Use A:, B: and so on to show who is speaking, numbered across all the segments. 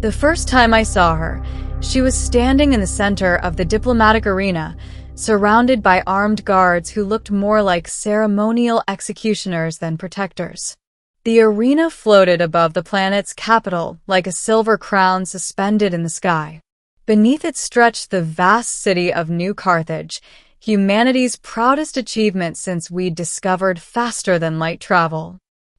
A: The first time I saw her, she was standing in the center of the diplomatic arena, surrounded by armed guards who looked more like ceremonial executioners than protectors. The arena floated above the planet's capital like a silver crown suspended in the sky. Beneath it stretched the vast city of New Carthage, humanity's proudest achievement since we'd discovered faster-than-light travel.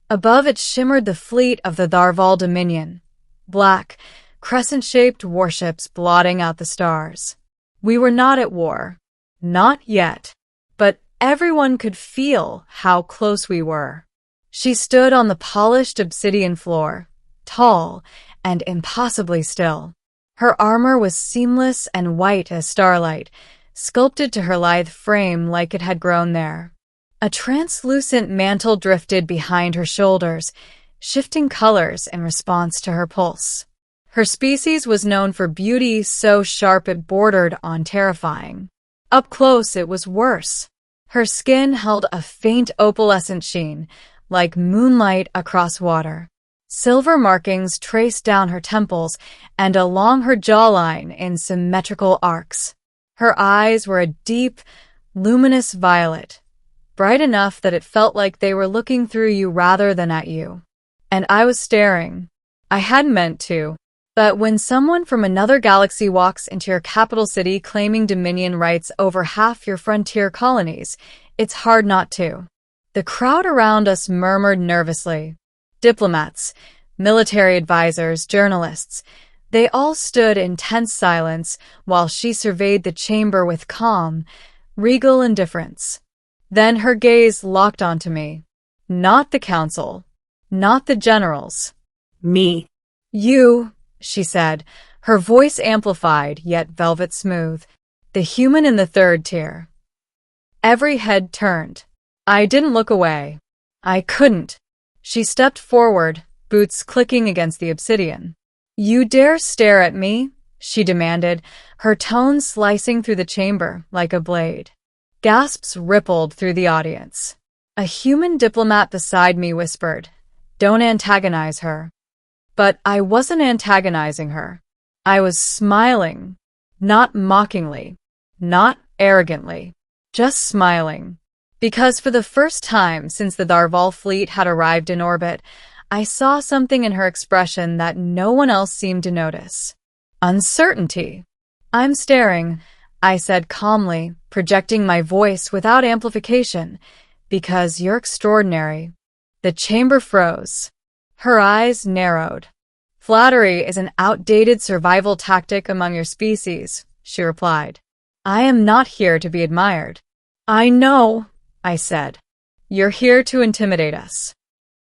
A: Above it shimmered the fleet of the Darval Dominion, black, crescent-shaped warships blotting out the stars. We were not at war. Not yet. But everyone could feel how close we were. She stood on the polished obsidian floor, tall and impossibly still. Her armor was seamless and white as starlight, sculpted to her lithe frame like it had grown there. A translucent mantle drifted behind her shoulders, shifting colors in response to her pulse. Her species was known for beauty so sharp it bordered on terrifying. Up close, it was worse. Her skin held a faint opalescent sheen, like moonlight across water. Silver markings traced down her temples and along her jawline in symmetrical arcs. Her eyes were a deep, luminous violet, bright enough that it felt like they were looking through you rather than at you. And I was staring. I hadn't meant to. But when someone from another galaxy walks into your capital city claiming dominion rights over half your frontier colonies, it's hard not to. The crowd around us murmured nervously. Diplomats, military advisors, journalists, they all stood in tense silence while she surveyed the chamber with calm, regal indifference. Then her gaze locked onto me. Not the council. Not the generals.
B: Me.
A: You, she said, her voice amplified yet velvet smooth. The human in the third tier. Every head turned. I didn't look away. I couldn't. She stepped forward, boots clicking against the obsidian. You dare stare at me? She demanded, her tone slicing through the chamber like a blade. Gasps rippled through the audience. A human diplomat beside me whispered, "Don't antagonize her." But I wasn't antagonizing her. I was smiling, not mockingly, not arrogantly, just smiling. Because for the first time since the Darval fleet had arrived in orbit, I saw something in her expression that no one else seemed to notice. Uncertainty. I'm staring, I said calmly, projecting my voice without amplification, because you're extraordinary. The chamber froze. Her eyes narrowed. Flattery is an outdated survival tactic among your species, she replied. I am not here to be admired. I know, I said. You're here to intimidate us.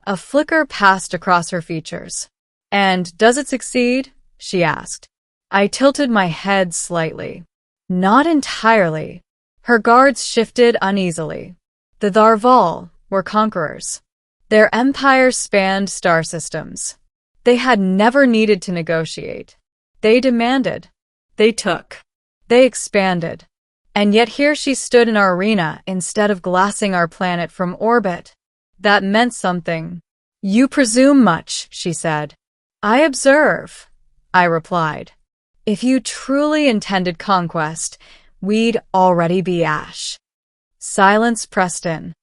A: A flicker passed across her features. And does it succeed? She asked. I tilted my head slightly. Not entirely. Her guards shifted uneasily. The Darval were conquerors. Their empires spanned star systems. They had never needed to negotiate. They demanded. They took. They expanded. And yet here she stood in our arena instead of glassing our planet from orbit. That meant something. You presume much, she said. I observe, I replied. If you truly intended conquest, we'd already be ash. Silence pressed in.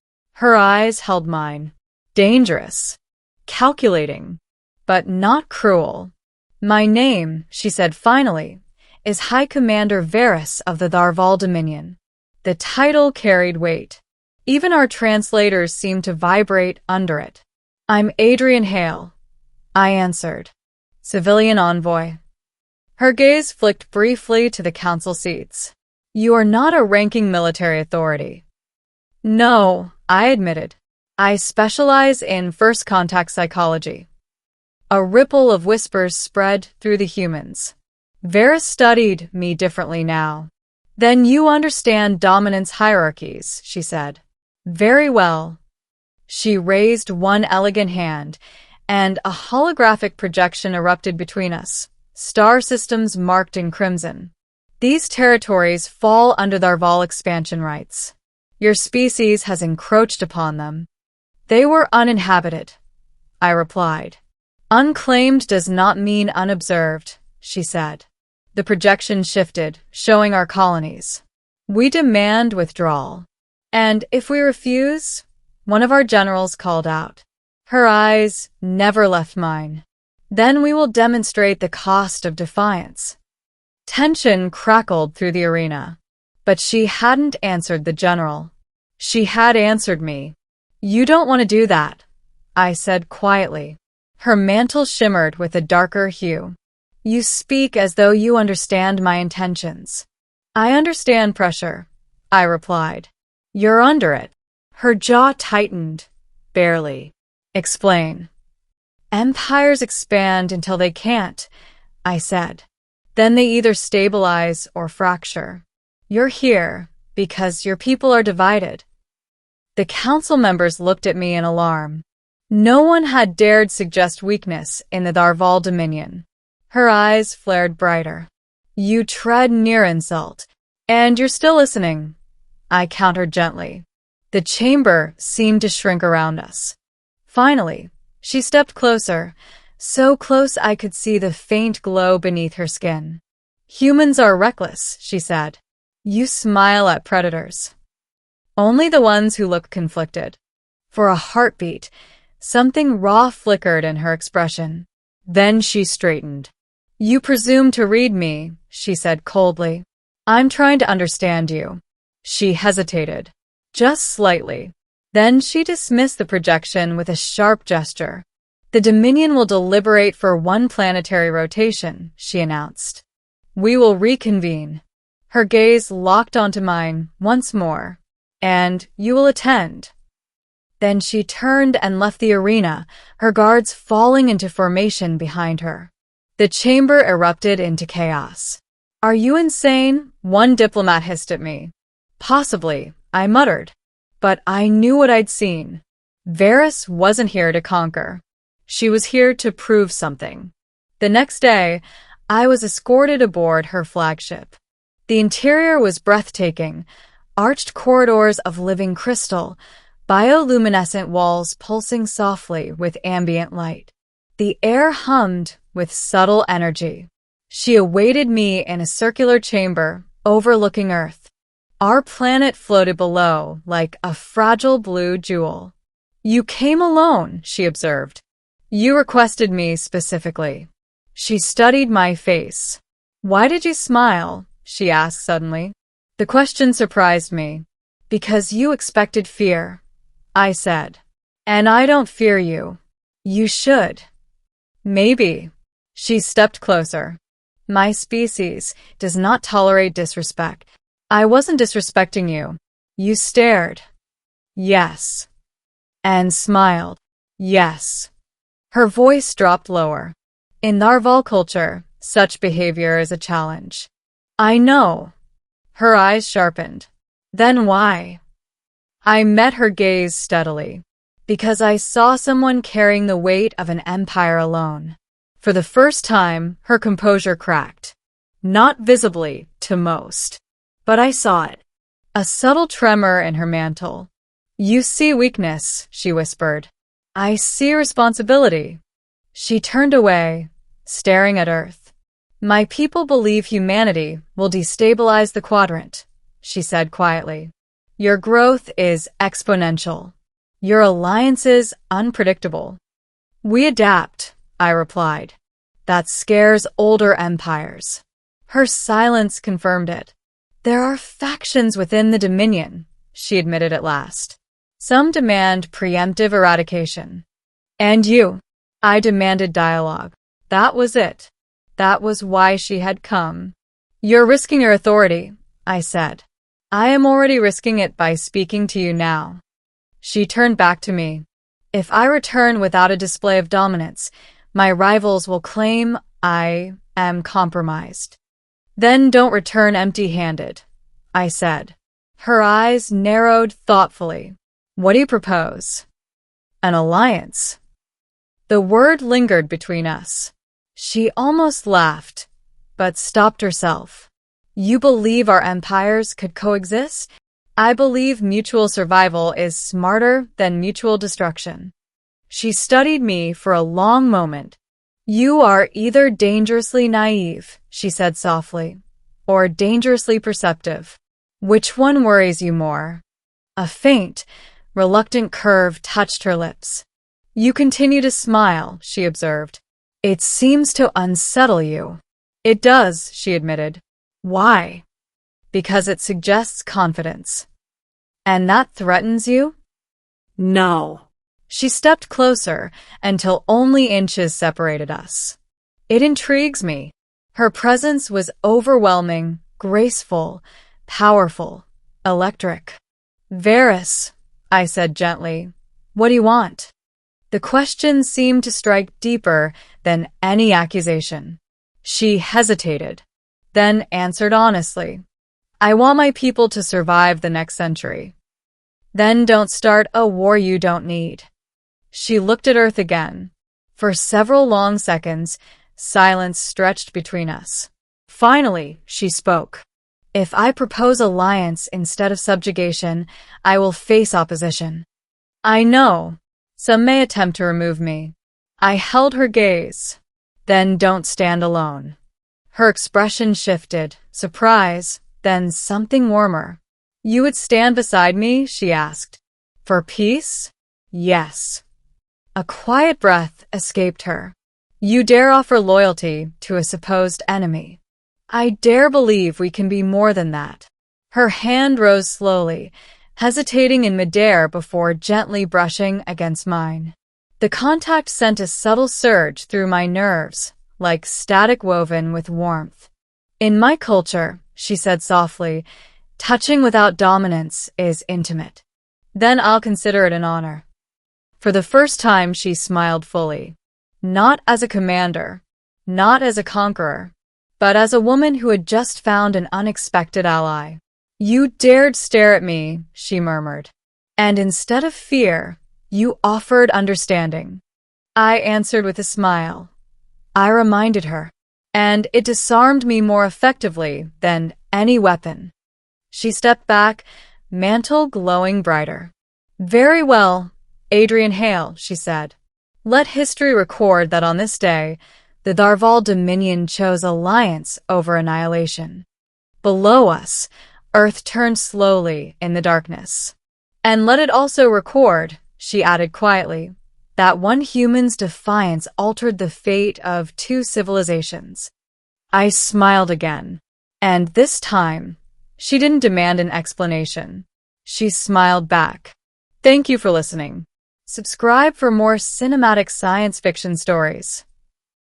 A: Her eyes held mine. Dangerous. Calculating. But not cruel. My name, she said finally, is High Commander Varys of the Darval Dominion. The title carried weight. Even our translators seemed to vibrate under it. I'm Adrian Hale, I answered. Civilian envoy. Her gaze flicked briefly to the council seats. You are not a ranking military authority. No, I admitted. I specialize in first contact psychology. A ripple of whispers spread through the humans. Varys studied me differently now. Then you understand dominance hierarchies, she said. Very well. She raised one elegant hand, and a holographic projection erupted between us, star systems marked in crimson. These territories fall under the Darval expansion rights. Your species has encroached upon them. They were uninhabited, I replied. Unclaimed does not mean unobserved, she said. The projection shifted, showing our colonies. We demand withdrawal. And if we refuse, one of our generals called out. Her eyes never left mine. Then we will demonstrate the cost of defiance. Tension crackled through the arena. But she hadn't answered the general. She had answered me. You don't want to do that, I said quietly. Her mantle shimmered with a darker hue. You speak as though you understand my intentions. I understand pressure, I replied. You're under it. Her jaw tightened. Barely. Explain. Empires expand until they can't, I said. Then they either stabilize or fracture. You're here because your people are divided. The council members looked at me in alarm. No one had dared suggest weakness in the Darval Dominion. Her eyes flared brighter. You tread near insult, and you're still listening, I countered gently. The chamber seemed to shrink around us. Finally, she stepped closer, so close I could see the faint glow beneath her skin. Humans are reckless, she said. You smile at predators. Only the ones who look conflicted. For a heartbeat, something raw flickered in her expression. Then she straightened. You presume to read me, she said coldly. I'm trying to understand you. She hesitated. Just slightly. Then she dismissed the projection with a sharp gesture. The Dominion will deliberate for one planetary rotation, she announced. We will reconvene. Her gaze locked onto mine once more. And you will attend. Then she turned and left the arena, her guards falling into formation behind her. The chamber erupted into chaos. Are you insane? One diplomat hissed at me. Possibly, I muttered. But I knew what I'd seen. Varys wasn't here to conquer. She was here to prove something. The next day, I was escorted aboard her flagship. The interior was breathtaking, arched corridors of living crystal, bioluminescent walls pulsing softly with ambient light. The air hummed with subtle energy. She awaited me in a circular chamber overlooking Earth. Our planet floated below like a fragile blue jewel. You came alone, she observed. You requested me specifically. She studied my face. Why did you smile? She asked suddenly. The question surprised me. Because you expected fear, I said. And I don't fear you. You should. Maybe. She stepped closer. My species does not tolerate disrespect. I wasn't disrespecting you. You stared. Yes. And smiled. Yes. Her voice dropped lower. In Narval culture, such behavior is a challenge. I know. Her eyes sharpened. Then why? I met her gaze steadily. Because I saw someone carrying the weight of an empire alone. For the first time, her composure cracked. Not visibly, to most. But I saw it. A subtle tremor in her mantle. You see weakness, she whispered. I see responsibility. She turned away, staring at Earth. My people believe humanity will destabilize the quadrant, she said quietly. Your growth is exponential. Your alliances unpredictable. We adapt, I replied. That scares older empires. Her silence confirmed it. There are factions within the Dominion, she admitted at last. Some demand preemptive eradication. And you? I demanded dialogue. That was it. That was why she had come. You're risking your authority, I said. I am already risking it by speaking to you now. She turned back to me. If I return without a display of dominance, my rivals will claim I am compromised. Then don't return empty-handed, I said. Her eyes narrowed thoughtfully. What do you propose? An alliance. The word lingered between us. She almost laughed, but stopped herself. You believe our empires could coexist? I believe mutual survival is smarter than mutual destruction. She studied me for a long moment. You are either dangerously naive, she said softly, or dangerously perceptive. Which one worries you more? A faint, reluctant curve touched her lips. You continue to smile, she observed. It seems to unsettle you. It does, she admitted. Why? Because it suggests confidence. And that threatens you? No. She stepped closer until only inches separated us. It intrigues me. Her presence was overwhelming, graceful, powerful, electric. Varys, I said gently, what do you want? The question seemed to strike deeper than any accusation. She hesitated, then answered honestly. I want my people to survive the next century. Then don't start a war you don't need. She looked at Earth again. For several long seconds, silence stretched between us. Finally, she spoke. If I propose alliance instead of subjugation, I will face opposition. I know. Some may attempt to remove me. I held her gaze. Then don't stand alone. Her expression shifted, surprise, then something warmer. You would stand beside me? She asked. For peace? Yes. A quiet breath escaped her. You dare offer loyalty to a supposed enemy. I dare believe we can be more than that. Her hand rose slowly, hesitating in midair before gently brushing against mine. The contact sent a subtle surge through my nerves, like static woven with warmth. In my culture, she said softly, touching without dominance is intimate. Then I'll consider it an honor. For the first time, she smiled fully. Not as a commander, not as a conqueror, but as a woman who had just found an unexpected ally. You dared stare at me, she murmured. And instead of fear, you offered understanding. I answered with a smile. I reminded her, and it disarmed me more effectively than any weapon. She stepped back, mantle glowing brighter. Very well, Adrian Hale, she said. Let history record that on this day, the Darval Dominion chose alliance over annihilation. Below us, Earth turned slowly in the darkness. And let it also record, she added quietly, that one human's defiance altered the fate of two civilizations. I smiled again, and this time, she didn't demand an explanation. She smiled back. Thank you for listening. Subscribe for more cinematic science fiction stories.